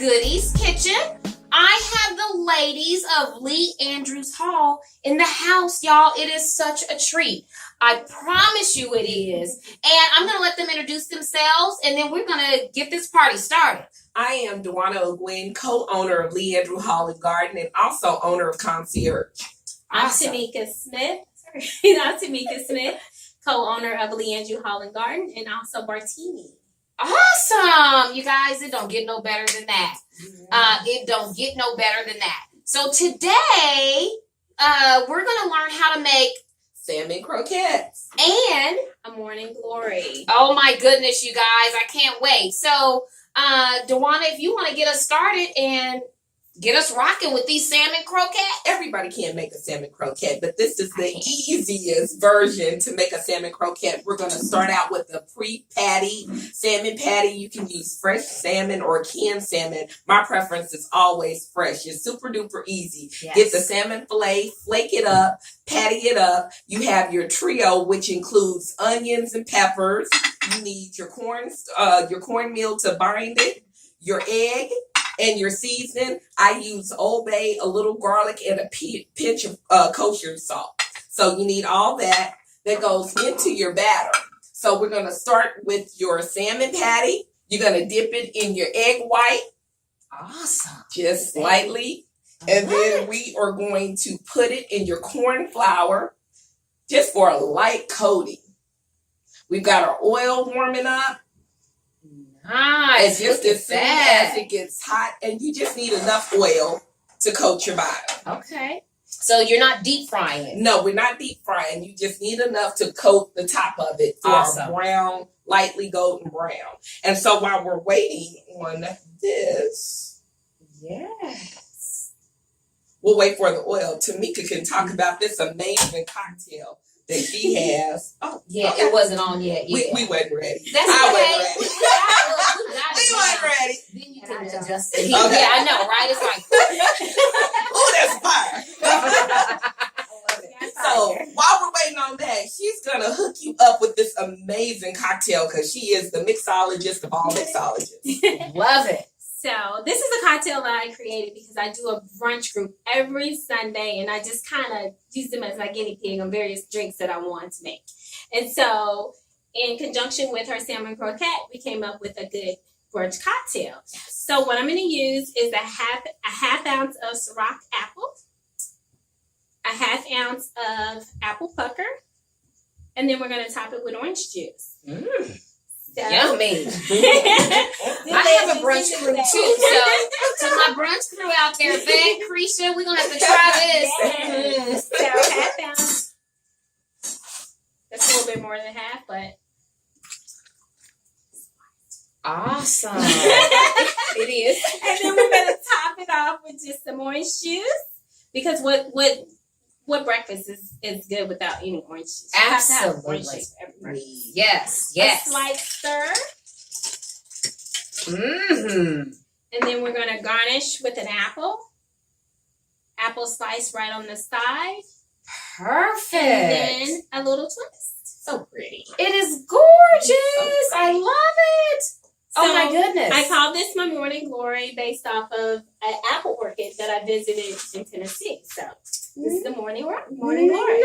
Goodies Kitchen. I have the ladies of Lee Andrews Hall in the house, y'all. It is such a treat. I promise you it is. And I'm going to let them introduce themselves, and then we're going to get this party started. I am Dewanna, co-owner of Lee Andrew Hall and Garden, and also owner of Concierge. Awesome. I'm Tamiko Smith, co-owner of Lee Andrew Hall and Garden, and also Bartini. Awesome. You guys, it don't get no better than that. It don't get no better than that. So today, we're going to learn how to make Salmon Croquettes and a Morning Glory. Oh my goodness, you guys. I can't wait. So, Dewanna, if you want to get us started and get us rocking with these salmon croquettes. Everybody can make a salmon croquette, but this is the easiest version to make a salmon croquette. We're going to start out with the pre-patty salmon patty. You can use fresh salmon or canned salmon. My preference is always fresh. It's super duper easy. Yes. Get the salmon fillet, flake it up, patty it up. You have your trio, which includes onions and peppers. You need your cornmeal to bind it, your egg, and your seasoning. I use Old Bay, a little garlic, and a pinch of kosher salt. So you need all that goes into your batter. So we're going to start with your salmon patty. You're going to dip it in your egg white. Awesome. Just slightly. And then we are going to put it in your corn flour just for a light coating. We've got our oil warming up. Nice. Just as soon as it gets hot, and you just need enough oil to coat your bottom. Okay. So you're not deep frying it? No, we're not deep frying. You just need enough to coat the top of it for a brown, lightly golden brown. And so while we're waiting on this, yes, we'll wait for the oil. Tamika can talk about this amazing cocktail that she has. Oh, yeah, okay. It wasn't on yet. We wasn't ready. That's okay. I wasn't ready. We wasn't ready. Then you can adjust it. Okay. Yeah, I know, right? It's like, oh, that's fire. So while we're waiting on that, she's going to hook you up with this amazing cocktail because she is the mixologist of all mixologists. Love it. So this is a cocktail that I created because I do a brunch group every Sunday, and I just kind of use them as my guinea pig on various drinks that I want to make. And so in conjunction with our salmon croquette, we came up with a good brunch cocktail. So what I'm going to use is a half ounce of Ciroc apple, a half ounce of apple pucker, and then we're going to top it with orange juice. So, yummy. I have a brunch crew too, so to my brunch crew out there, Van, Creisha, we're going to have to try this. Yes. So half ounce. That's a little bit more than half, but awesome. It is. And then we're going to top it off with just some orange juice, because what breakfast is good without any orange juice? Absolutely. Orange juice for every breakfast. Yes. A slight stir. Mm-hmm. And then we're going to garnish with an apple. Apple slice right on the side. Perfect. And then a little twist. So pretty. It is gorgeous. I love it. So oh my goodness. I call this my morning glory based off of an apple orchard that I visited in Tennessee. So this is the morning glory. Nice.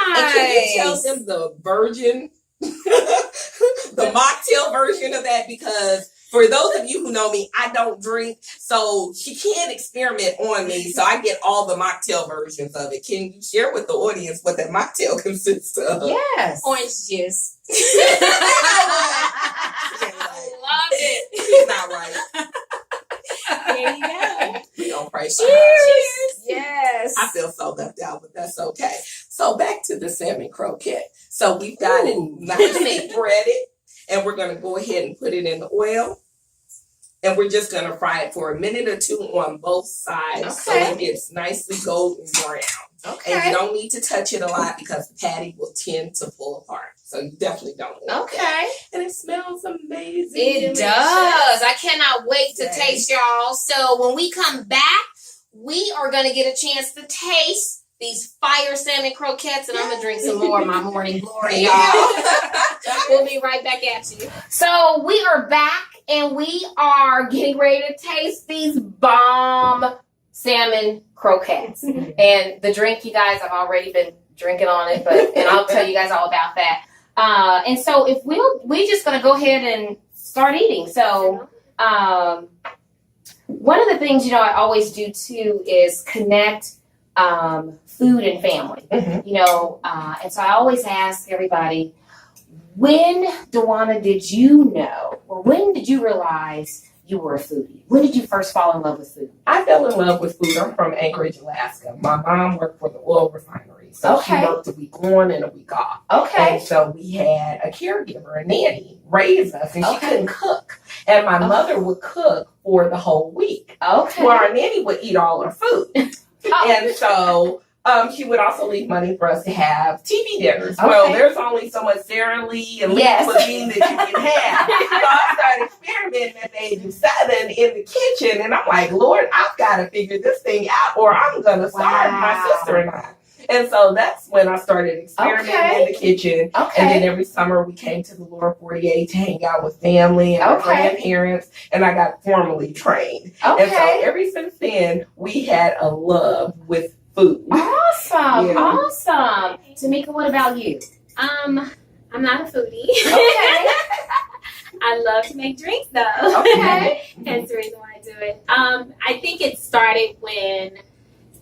And can you tell them the version, the mocktail version of that? Because for those of you who know me, I don't drink, so she can't experiment on me. So I get all the mocktail versions of it. Can you share with the audience what that mocktail consists of? Yes. Orange juice. Love it. She's not right. There you go. We don't pray for Cheers. her. Cheers. Yes. I feel so left out, but that's okay. So back to the salmon croquette. So we've got it nicely breaded, and we're going to go ahead and put it in the oil. And we're just going to fry it for a minute or two on both sides so it gets nicely golden brown. Okay. And you don't need to touch it a lot because the patty will tend to pull apart. So you definitely don't want that. And it smells amazing. It does. I cannot wait to taste, y'all. So when we come back, we are going to get a chance to taste these fire salmon croquettes, and I'm going to drink some more of my morning glory, y'all. We'll be right back at you. So we are back, and we are getting ready to taste these bomb salmon croquettes. And the drink, you guys, I've already been drinking on it, and I'll tell you guys all about that. And so if we're just going to go ahead and start eating. So one of the things, I always do too is connect food and family, and so I always ask everybody, when, Dewanna, did you know, or when did you realize you were a foodie? When did you first fall in love with food? I fell in love with food. I'm from Anchorage, Alaska. My mom worked for the oil refinery, so she worked a week on and a week off. Okay. And so we had a caregiver, a nanny, raise us, and she couldn't cook. And my mother would cook for the whole week. Okay. Well, our nanny would eat all our food. And so she would also leave money for us to have TV dinners. Okay. Well, there's only so much Sara Lee and Lee cuisine that you can have. So I started experimenting at the age of 7 in the kitchen, and I'm like, Lord, I've got to figure this thing out, or I'm going to starve my sister and I. And so that's when I started experimenting in the kitchen. Okay. And then every summer we came to the Lower 48 to hang out with family and our grandparents, and I got formally trained. Okay. And so ever since then, we had a love with food. Awesome. Yeah. Awesome. Tamiko, what about you? I'm not a foodie. Okay. I love to make drinks though. Okay. That's the reason why I do it. I think it started when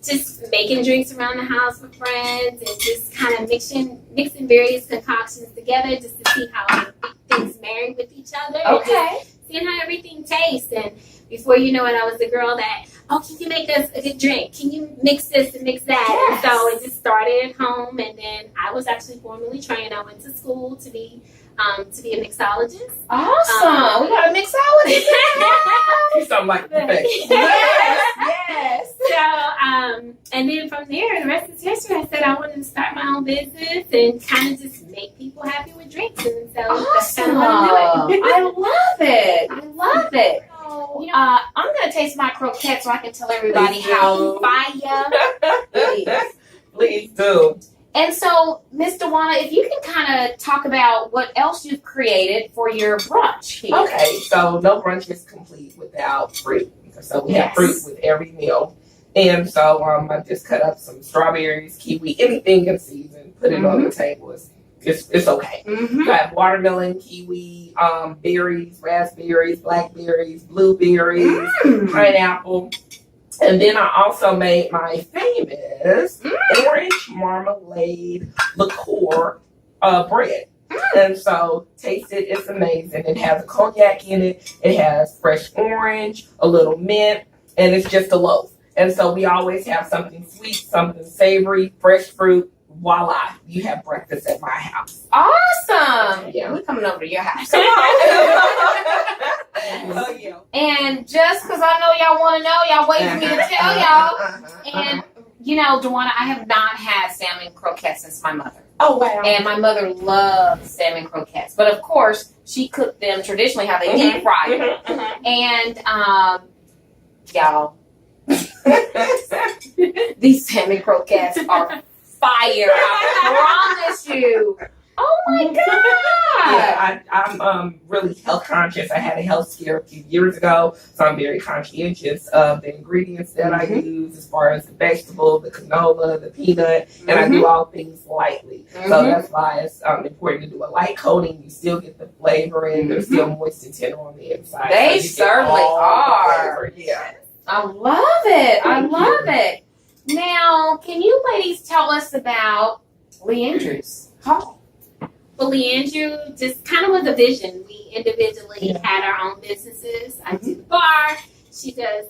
just making drinks around the house with friends and just kind of mixing various concoctions together just to see how things marry with each other. Okay. And just seeing how everything tastes. And before you know it, I was the girl that, can you make us a good drink? Can you mix this and mix that? Yes. And so it just started at home, and then I was actually formally trained. I went to school to be a mixologist. Awesome. We got a mixologist. You sound like perfection. Yes. So, and then from there, the rest is history. I said I wanted to start my own business and kind of just make people happy with drinks. And so that's kind Awesome. of how I'm doing. I love it. I love it. I'm going to taste my croquette so I can tell everybody how fire it is. Please do. And so, Miss Dewanna, if you can kind of talk about what else you've created for your brunch here. Okay, so no brunch is complete without fruit. So we have fruit with every meal. And so I just cut up some strawberries, kiwi, anything in season, put it on the table. It's okay. Mm-hmm. I have watermelon, kiwi, berries, raspberries, blackberries, blueberries, pineapple. And then I also made my famous orange marmalade liqueur bread. And so taste it, it's amazing. It has a cognac in it. It has fresh orange, a little mint, and it's just a loaf. And so we always have something sweet, something savory, fresh fruit. Voila, you have breakfast at my house. Awesome. Yeah. We're coming over to your house. Come on. Oh, yeah. And just because I know y'all want to know, y'all wait for me to tell y'all. And, Dewanna, I have not had salmon croquettes since my mother. Oh, wow. And my mother loves salmon croquettes. But, of course, she cooked them traditionally how they deep fry them. And, y'all, these salmon croquettes are fire. I promise you. Oh my God! Yeah, I'm really health conscious. I had a health scare a few years ago, so I'm very conscientious of the ingredients that I use, as far as the vegetable, the canola, the peanut, and I do all things lightly. So that's why it's important to do a light coating. You still get the flavor in. They're still moist and tender on the inside. They certainly are. Yeah, I love it. I love it. Now, can you ladies tell us about Lee Andrews Hall? Well, Leandrew just kind of was a vision. We individually had our own businesses. I do the bar. She does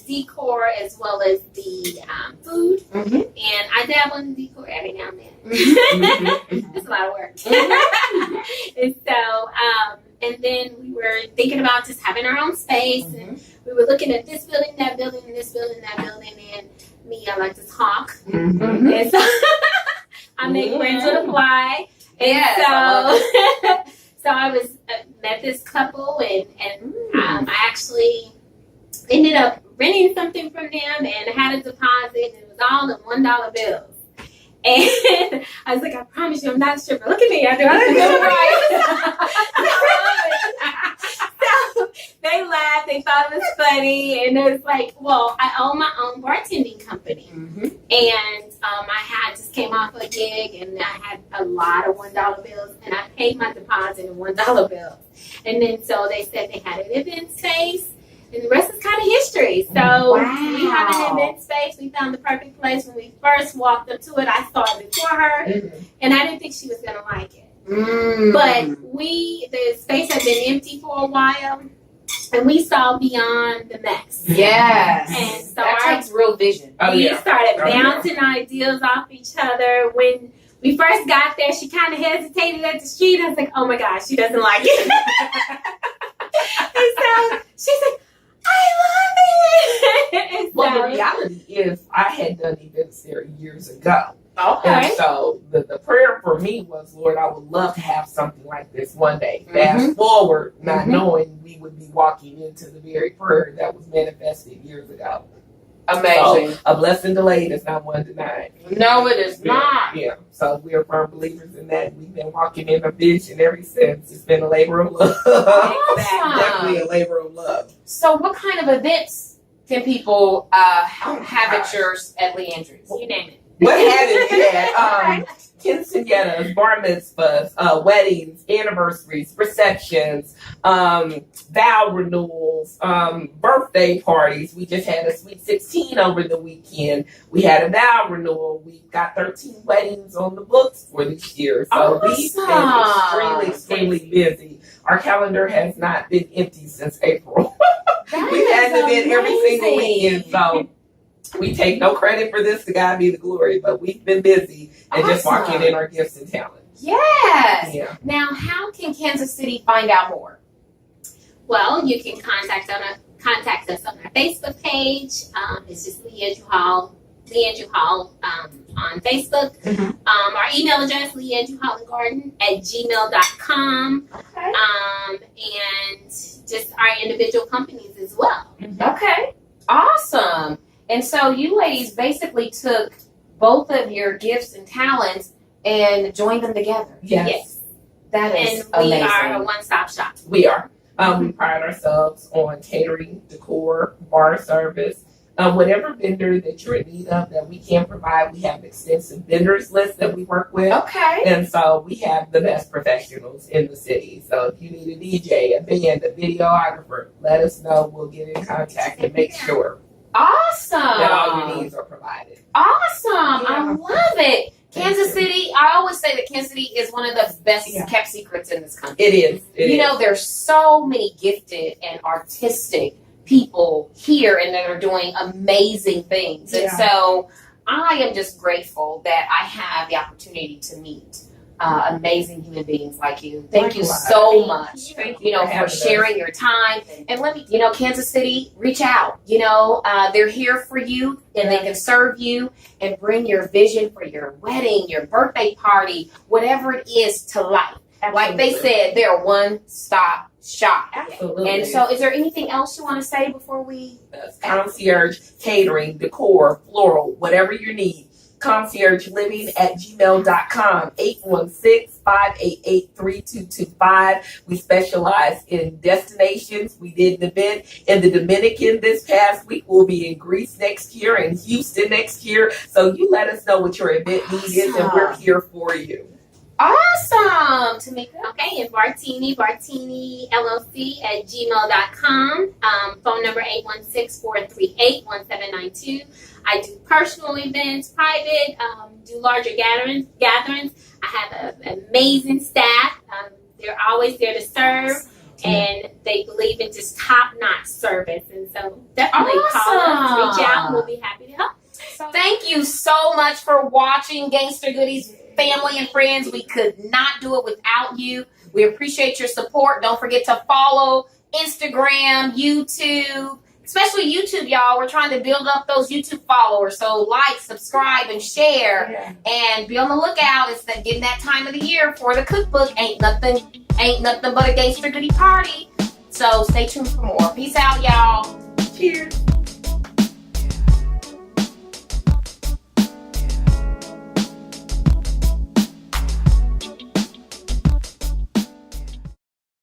decor as well as the food. And I dabble in the decor every now and then. It's a lot of work. And so, and then we were thinking about just having our own space. And we were looking at this building, that building, and this building, that building. And me, I like to talk. And so I make friends with a fly. And so I was met this couple, and I actually ended up renting something from them and had a deposit, and it was all in $1 bills. And I was like, I promise you, I'm not a stripper. Look at me, I do it right. They thought it was funny, and it's like, well, I own my own bartending company, and I just came off a gig, and I had a lot of $1 bills, and I paid my deposit in $1 bills, and then so they said they had an event space. And the rest is kind of history. So we have an event space. We found the perfect place. When we first walked up to it, I saw it before her, and I didn't think she was going to like it. But the space had been empty for a while, and we saw beyond the mess. Yes. And so that takes real vision. We started bouncing ideas off each other. When we first got there, she kind of hesitated at the street. I was like, oh my gosh, she doesn't like it. And so she's like, I love it. Well, the reality is, I had done events there years ago. Okay. And so the prayer for me was, Lord, I would love to have something like this one day. Fast forward, not knowing we would be walking into the very prayer that was manifested years ago. Amazing. So, a blessing delayed is not one denied. No, it is not. Yeah. So we are firm believers in that. We've been walking in a vision ever since. It's been a labor of love. Definitely a labor of love. So what kind of events can people have at Lee Andrews? You name it. What haven't we had? Quinceañeras, bar mitzvahs, weddings, anniversaries, receptions, vow renewals, birthday parties. We just had a Sweet 16 over the weekend. We had a vow renewal. We've got 13 weddings on the books for this year. So we've been extremely busy. Our calendar has not been empty since April. We've had an event every single weekend. So we take no credit for this. To God be the glory. But we've been busy and just walking in our gifts and talents. Yes. Yeah. Now, how can Kansas City find out more? Well, you can contact us on our Facebook page. It's just Lee Andrew Hall on Facebook. Our email address, leeandrewhollandgarden@gmail.com. Okay. And just our individual companies as well. Okay. Awesome. And so you ladies basically took both of your gifts and talents and joined them together. Yes. That is And we amazing. are a one-stop shop. We are. We pride ourselves on catering, decor, bar service, whatever vendor that you're in need of that we can provide. We have an extensive vendors list that we work with. Okay. And so we have the best professionals in the city. So if you need a DJ, a band, a videographer, let us know. We'll get in contact and make sure Awesome. that all your needs are provided. Awesome. I love it. Kansas City, I always say that Kansas City is one of the best kept secrets in this country. It is. You know, there's so many gifted and artistic people here and that are doing amazing things. And so I am just grateful that I have the opportunity to meet amazing human beings like you. Thank you so much, for sharing your time. And let me, Kansas City, reach out. They're here for you and they can serve you and bring your vision for your wedding, your birthday party, whatever it is to life. Like they said, they're a one-stop shop. Absolutely. And so is there anything else you want to say before we? Concierge, catering, decor, floral, whatever you need. conciergeliving@gmail.com, 816-588-3225. We specialize in destinations. We did an event in the Dominican this past week. We'll be in Greece next year and Houston next year. So you let us know what your event need is and we're here for you. Awesome. Tamiko. Okay, and Bartini LLC@gmail.com. Phone number 816-438-1792. I do personal events, private, do larger gatherings. I have an amazing staff. They're always there to serve, and they believe in just top-notch service. And so definitely call us, reach out, and we'll be happy to help. Thank you so much for watching Gangsta Goodies, family and friends. We could not do it without you. We appreciate your support. Don't forget to follow Instagram, YouTube, especially YouTube, y'all. We're trying to build up those YouTube followers. So like, subscribe, and share. And be on the lookout. It's getting that time of the year for the cookbook. Ain't nothing but a Gangsta Goodie party. So stay tuned for more. Peace out, y'all. Cheers.